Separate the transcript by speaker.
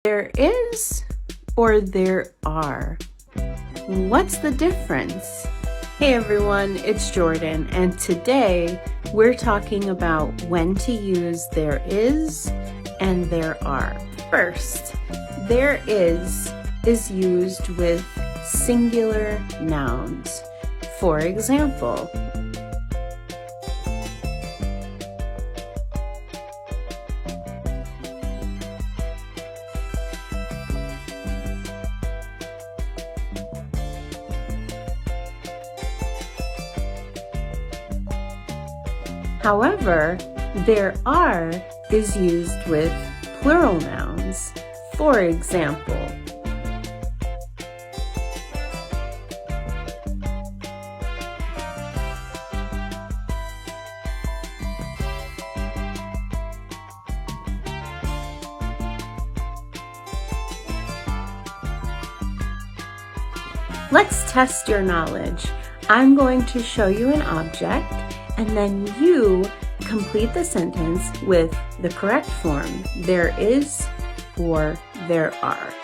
Speaker 1: There is or there are? What's the difference? Hey everyone, it's Jordan, and today we're talking about when to use there is and there are. First, there is used with singular nouns. For example, however, there are is used with plural nouns. For example, let's test your knowledge. I'm going to show you an object, and then you complete the sentence with the correct form, there is or there are.